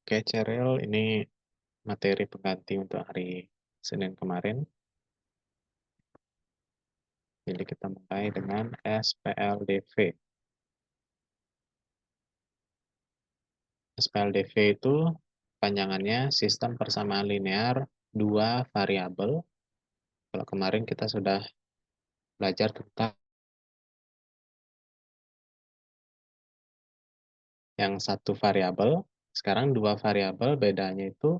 Oke, Ceril, ini materi pengganti untuk hari Senin kemarin. Jadi kita mulai dengan SPLDV. SPLDV itu panjangannya sistem persamaan linear dua variabel. Kalau kemarin kita sudah belajar tentang yang satu variabel, sekarang dua variabel bedanya itu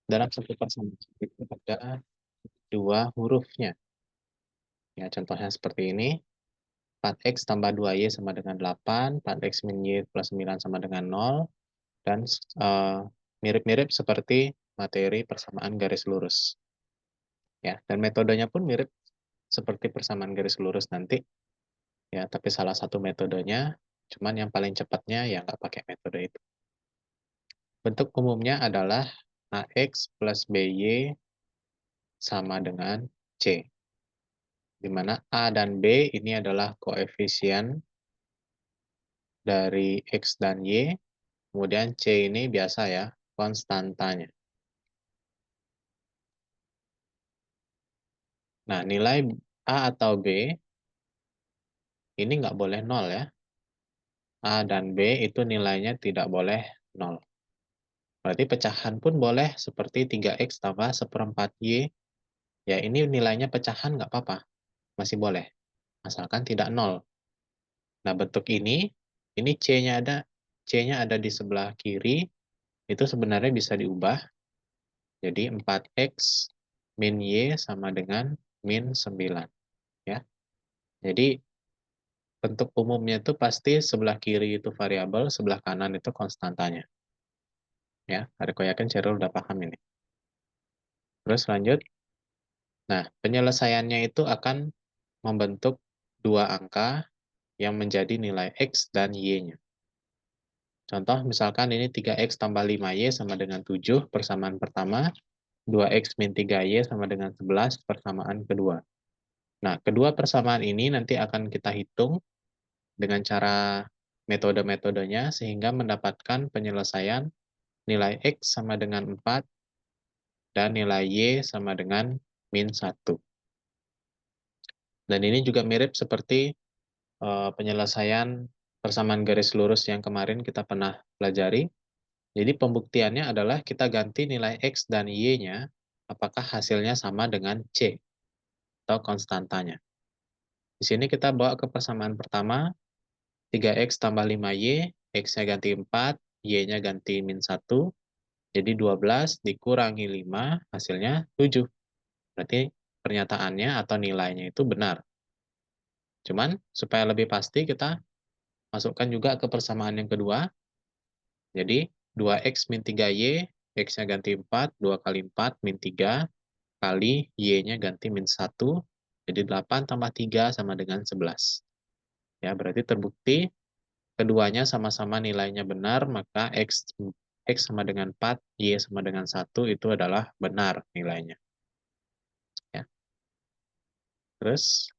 dalam satu persamaan itu ada dua hurufnya. Ya, contohnya seperti ini. 4x tambah 2y sama dengan 8, 4x min y plus 9 sama dengan 0, dan mirip-mirip seperti materi persamaan garis lurus. Ya, dan metodenya pun mirip seperti persamaan garis lurus nanti. Ya, tapi salah satu metodenya, cuman yang paling cepatnya ya nggak pakai metode itu. Bentuk umumnya adalah ax plus by sama dengan c, di mana a dan b ini adalah koefisien dari x dan y, kemudian c ini biasa ya, konstantanya. Nah, nilai A atau B ini nggak boleh 0 ya. A dan B itu nilainya tidak boleh 0. Berarti pecahan pun boleh seperti 3x tambah 1/4y. Ya, ini nilainya pecahan nggak apa-apa. Masih boleh. Asalkan tidak 0. Nah, bentuk ini C-nya ada di sebelah kiri. Itu sebenarnya bisa diubah. Jadi 4x min y sama dengan min 9. Ya. Jadi bentuk umumnya itu pasti sebelah kiri itu variabel, sebelah kanan itu konstantanya. Ya, aku yakin Cheryl udah paham ini. Terus lanjut. Nah, penyelesaiannya itu akan membentuk dua angka yang menjadi nilai x dan y-nya. Contoh misalkan ini 3x tambah 5y sama dengan 7 persamaan pertama, 2x min 3y sama dengan 11 persamaan kedua. Nah, kedua persamaan ini nanti akan kita hitung dengan cara metode-metodenya sehingga mendapatkan penyelesaian nilai x sama dengan 4 dan nilai y sama dengan min 1. Dan ini juga mirip seperti penyelesaian persamaan garis lurus yang kemarin kita pernah pelajari. Jadi pembuktiannya adalah kita ganti nilai x dan y-nya, apakah hasilnya sama dengan c atau konstantanya. Di sini kita bawa ke persamaan pertama, 3x tambah 5y, x-nya ganti 4, y-nya ganti min 1, jadi 12 dikurangi 5, hasilnya 7. Berarti pernyataannya atau nilainya itu benar. Cuman supaya lebih pasti kita masukkan juga ke persamaan yang kedua. Jadi 2x min 3y, x-nya ganti 4, 2 kali 4 min 3, kali y-nya ganti min 1, jadi 8 tambah 3 sama dengan 11. Ya, berarti terbukti keduanya sama-sama nilainya benar, maka x sama dengan 4, y sama dengan 1 itu adalah benar nilainya. Ya. Terus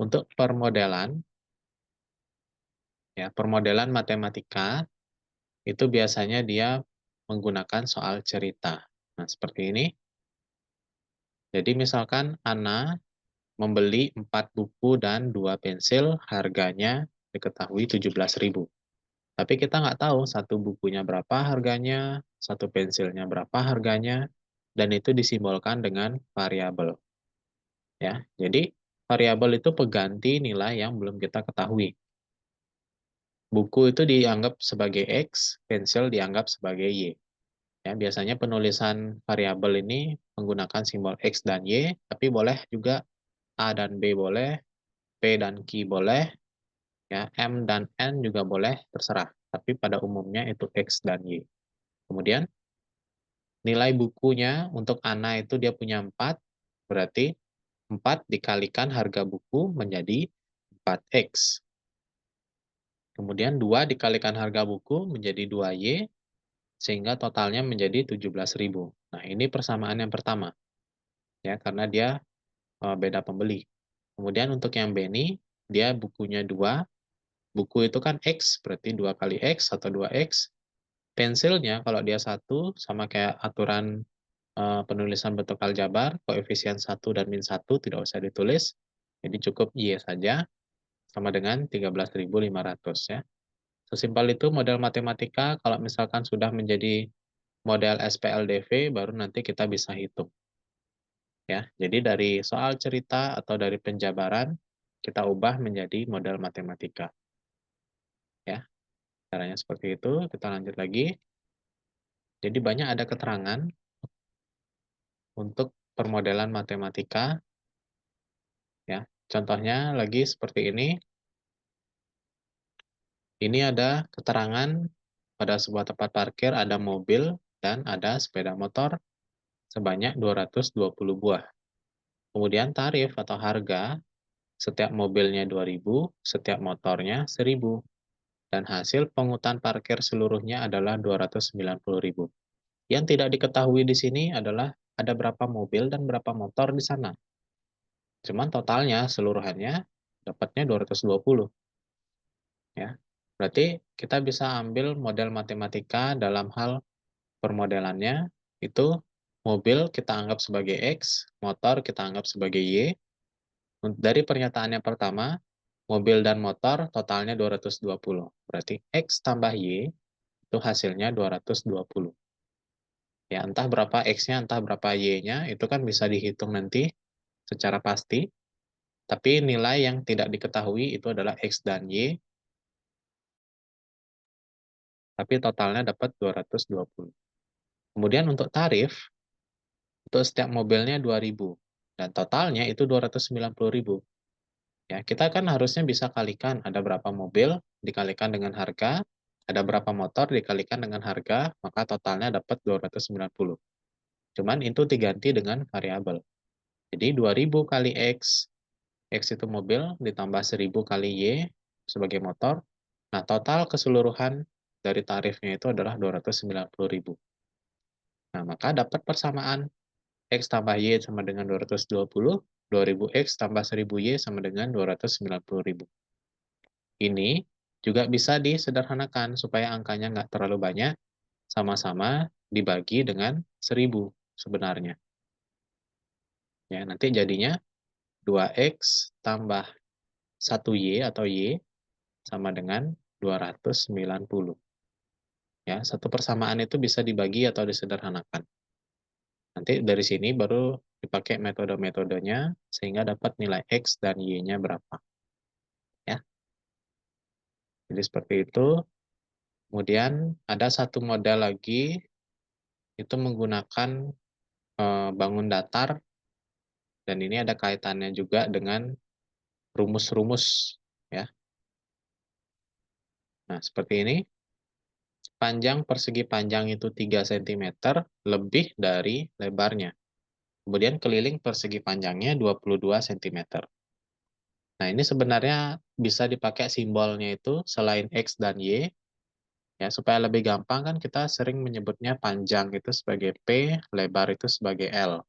untuk permodelan, ya permodelan matematika itu biasanya dia menggunakan soal cerita. Nah, seperti ini. Jadi misalkan Ana membeli 4 buku dan 2 pensil, harganya diketahui 17.000. Tapi kita nggak tahu satu bukunya berapa harganya, satu pensilnya berapa harganya, dan itu disimbolkan dengan variabel. Ya, jadi variabel itu pengganti nilai yang belum kita ketahui. Buku itu dianggap sebagai X, pensil dianggap sebagai Y. Ya, biasanya penulisan variabel ini menggunakan simbol X dan Y, tapi boleh juga A dan B boleh, P dan Q boleh, ya, M dan N juga boleh, terserah. Tapi pada umumnya itu X dan Y. Kemudian, nilai bukunya untuk Ana itu dia punya 4, berarti 4 dikalikan harga buku menjadi 4X. Kemudian 2 dikalikan harga buku menjadi 2Y, sehingga totalnya menjadi 17.000. Nah, ini persamaan yang pertama. Ya, karena dia beda pembeli. Kemudian untuk yang B ini, dia bukunya 2, buku itu kan X, berarti 2 kali X atau 2X, pensilnya kalau dia 1 sama kayak aturan, penulisan bentuk aljabar, koefisien 1 dan -1 tidak usah ditulis, jadi cukup Y saja, sama dengan 13.500 ya. Sesimpel itu model matematika, kalau misalkan sudah menjadi model SPLDV, baru nanti kita bisa hitung. Ya, jadi dari soal cerita atau dari penjabaran, kita ubah menjadi model matematika. Ya, caranya seperti itu, kita lanjut lagi. Jadi banyak ada keterangan untuk permodelan matematika, ya. Contohnya lagi seperti ini. Ini ada keterangan pada sebuah tempat parkir ada mobil dan ada sepeda motor sebanyak 220 buah. Kemudian tarif atau harga, setiap mobilnya 2.000, setiap motornya 1.000. Dan hasil pungutan parkir seluruhnya adalah 290.000. Yang tidak diketahui di sini adalah ada berapa mobil dan berapa motor di sana. Cuman totalnya seluruhannya dapatnya 220 ya. Berarti kita bisa ambil model matematika dalam hal permodelannya itu mobil kita anggap sebagai X, motor kita anggap sebagai Y. Dari pernyataan yang pertama, mobil dan motor totalnya 220. Berarti X tambah Y itu hasilnya 220. Ya, entah berapa X-nya, entah berapa Y-nya, itu kan bisa dihitung nanti secara pasti. Tapi nilai yang tidak diketahui itu adalah X dan Y, tapi totalnya dapat 220. Kemudian untuk tarif, untuk setiap mobilnya 2.000 dan totalnya itu 290.000. Ya, kita kan harusnya bisa kalikan ada berapa mobil dikalikan dengan harga, ada berapa motor dikalikan dengan harga, maka totalnya dapat 290. Cuman itu diganti dengan variabel. Jadi 2.000 kali X itu mobil, ditambah 1.000 kali Y sebagai motor. Nah, total keseluruhan dari tarifnya itu adalah 290.000. Nah, maka dapat persamaan X tambah Y sama dengan 220, 2.000 X tambah 1.000 Y sama dengan 290.000. Ini juga bisa disederhanakan supaya angkanya nggak terlalu banyak, sama-sama dibagi dengan 1.000 sebenarnya. Ya, nanti jadinya 2X tambah 1Y atau Y sama dengan 290. Ya, satu persamaan itu bisa dibagi atau disederhanakan. Nanti dari sini baru dipakai metode-metodenya sehingga dapat nilai X dan Y-nya berapa. Ya, jadi seperti itu. Kemudian ada satu model lagi, itu menggunakan bangun datar, dan ini ada kaitannya juga dengan rumus-rumus. Ya. Nah, seperti ini. Panjang persegi panjang itu 3 cm lebih dari lebarnya. Kemudian keliling persegi panjangnya 22 cm. Nah, ini sebenarnya bisa dipakai simbolnya itu selain X dan Y. Ya, supaya lebih gampang kan kita sering menyebutnya panjang itu sebagai P, lebar itu sebagai L.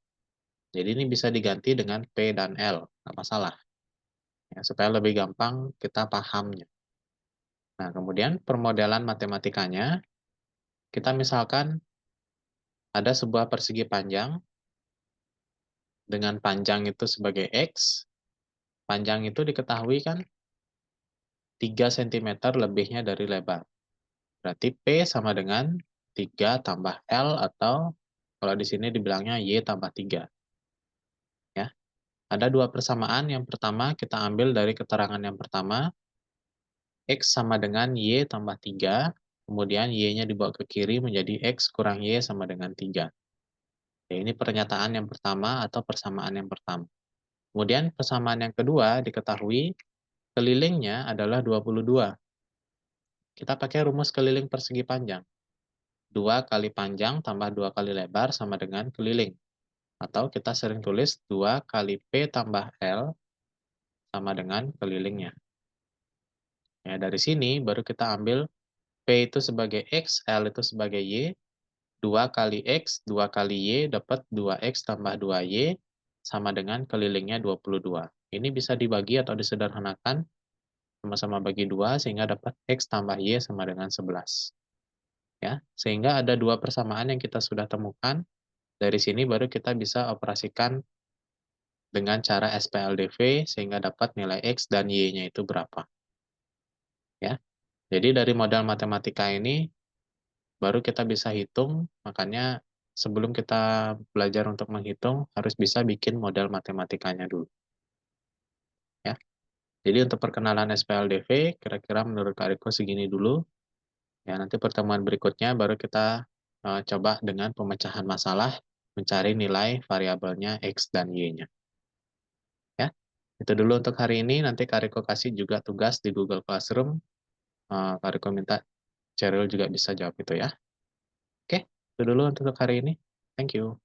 Jadi ini bisa diganti dengan P dan L, nggak masalah. Ya, supaya lebih gampang kita pahamnya. Nah, kemudian permodelan matematikanya, kita misalkan ada sebuah persegi panjang, dengan panjang itu sebagai X, panjang itu diketahui kan 3 cm lebihnya dari lebar. Berarti P sama dengan 3 tambah L atau kalau di sini dibilangnya Y tambah 3. Ya. Ada dua persamaan. Yang pertama kita ambil dari keterangan yang pertama, X sama dengan Y tambah 3, kemudian Y-nya dibawa ke kiri menjadi X kurang Y sama dengan 3. Ya, ini pernyataan yang pertama atau persamaan yang pertama. Kemudian persamaan yang kedua diketahui kelilingnya adalah 22. Kita pakai rumus keliling persegi panjang. 2 kali panjang tambah 2 kali lebar sama dengan keliling. Atau kita sering tulis 2 kali P tambah L sama dengan kelilingnya. Ya, dari sini baru kita ambil P itu sebagai X, L itu sebagai Y. 2 kali X, 2 kali Y dapat 2X tambah 2Y sama dengan kelilingnya 22. Ini bisa dibagi atau disederhanakan sama-sama bagi 2 sehingga dapat X tambah Y sama dengan 11. ya. Sehingga ada 2 persamaan yang kita sudah temukan, dari sini baru kita bisa operasikan dengan cara SPLDV sehingga dapat nilai X dan Y-nya itu berapa, ya. Jadi dari modal matematika ini baru kita bisa hitung, makanya sebelum kita belajar untuk menghitung harus bisa bikin modal matematikanya dulu, ya. Jadi untuk perkenalan SPLDV kira-kira menurut Kak Riko segini dulu. Ya, nanti pertemuan berikutnya baru kita, coba dengan pemecahan masalah, mencari nilai variabelnya X dan Y-nya, ya. Itu dulu untuk hari ini, nanti Kak Riko kasih juga tugas di Google Classroom, Kak Riko minta Cheryl juga bisa jawab itu ya. Oke, itu dulu untuk hari ini. Thank you.